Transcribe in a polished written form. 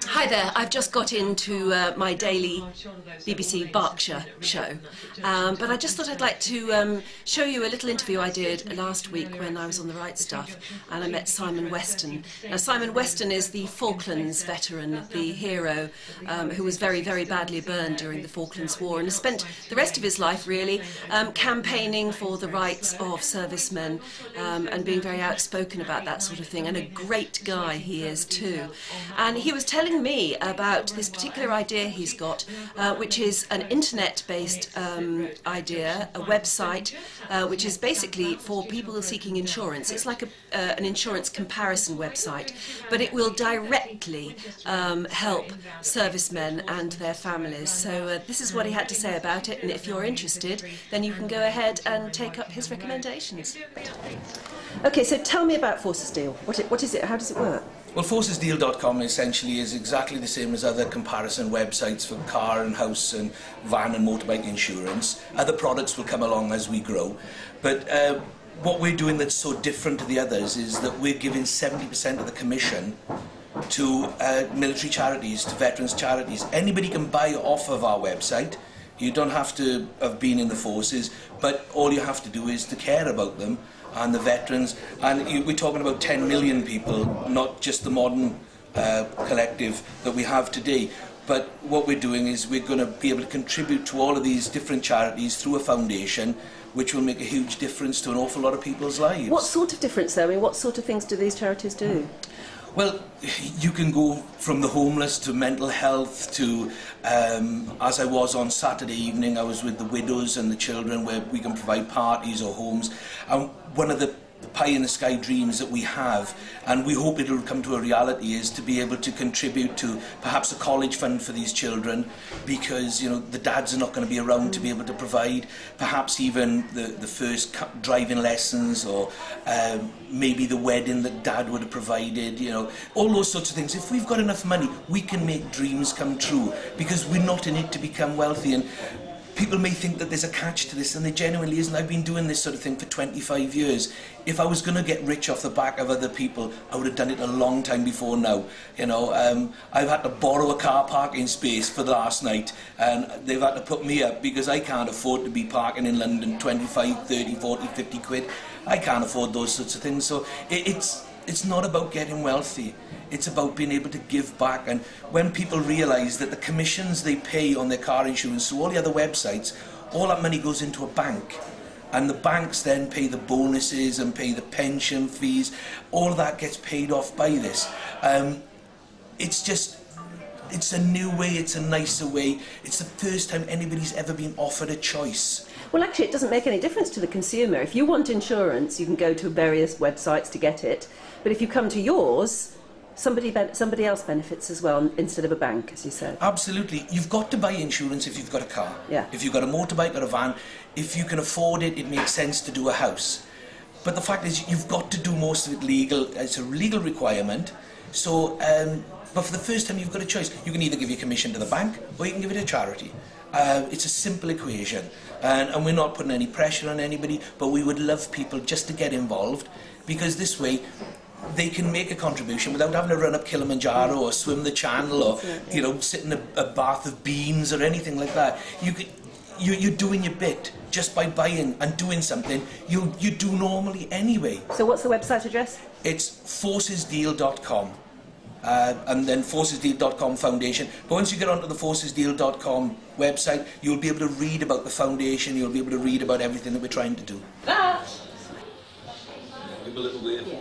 Hi there, I've just got into my daily BBC Berkshire show, but I just thought I'd like to show you a little interview I did last week when I was on The Right Stuff and I met Simon Weston. Now Simon Weston is the Falklands veteran, the hero who was very, very badly burned during the Falklands War and has spent the rest of his life really campaigning for the rights of servicemen and being very outspoken about that sort of thing, and a great guy he is too. And he was telling me about this particular idea he's got, which is an internet-based idea, a website, which is basically for people seeking insurance. It's like an insurance comparison website, but it will directly help servicemen and their families. So this is what he had to say about it, and if you're interested, then you can go ahead and take up his recommendations. Okay, so tell me about Forces Deal. What is it? How does it work? Well, ForcesDeal.com essentially is exactly the same as other comparison websites for car and house and van and motorbike insurance. Other products will come along as we grow. But what we're doing that's so different to the others is that we're giving 70% of the commission to military charities, to veterans charities. Anybody can buy off of our website. You don't have to have been in the forces, but all you have to do is to care about them and the veterans. And we're talking about 10 million people, not just the modern collective that we have today. But what we're doing is we're going to be able to contribute to all of these different charities through a foundation, which will make a huge difference to an awful lot of people's lives. What sort of difference, though? I mean, what sort of things do these charities do? Well, you can go from the homeless to mental health to, as I was on Saturday evening, I was with the widows and the children where we can provide parties or homes. And one of the pie-in-the-sky dreams that we have, and we hope it will come to a reality, is to be able to contribute to perhaps a college fund for these children, because you know the dads are not going to be around to be able to provide, perhaps even the first driving lessons, or maybe the wedding that dad would have provided, you know, all those sorts of things. If we've got enough money, we can make dreams come true, because we're not in it to become wealthy. And people may think that there's a catch to this, and there genuinely isn't. I've been doing this sort of thing for 25 years. If I was going to get rich off the back of other people, I would have done it a long time before now. You know, I've had to borrow a car parking space for last night, and they've had to put me up because I can't afford to be parking in London 25, 30, 40, 50 quid. I can't afford those sorts of things. So it's not about getting wealthy. It's about being able to give back. And when people realise that the commissions they pay on their car insurance to all the other websites, all that money goes into a bank. And the banks then pay the bonuses and pay the pension fees. All of that gets paid off by this. It's a new way, it's a nicer way. It's the first time anybody's ever been offered a choice. Well, actually, it doesn't make any difference to the consumer. If you want insurance, you can go to various websites to get it. But if you come to yours, somebody else benefits as well, instead of a bank, as you said. Absolutely. You've got to buy insurance if you've got a car. Yeah. If you've got a motorbike or a van, if you can afford it, it makes sense to do a house. But the fact is, you've got to do most of it legal. It's a legal requirement. So, but for the first time, you've got a choice. You can either give your commission to the bank, or you can give it to charity. It's a simple equation, and we're not putting any pressure on anybody, but we would love people just to get involved, because this way they can make a contribution without having to run up Kilimanjaro or swim the channel, or you know, sit in a bath of beans or anything like that. You're doing your bit just by buying and doing something you do normally anyway. So what's the website address? It's ForcesDeal.com. And then ForcesDeal.com Foundation. But once you get onto the ForcesDeal.com website, you'll be able to read about the foundation, you'll be able to read about everything that we're trying to do. Ah! Give a little wave. Yeah.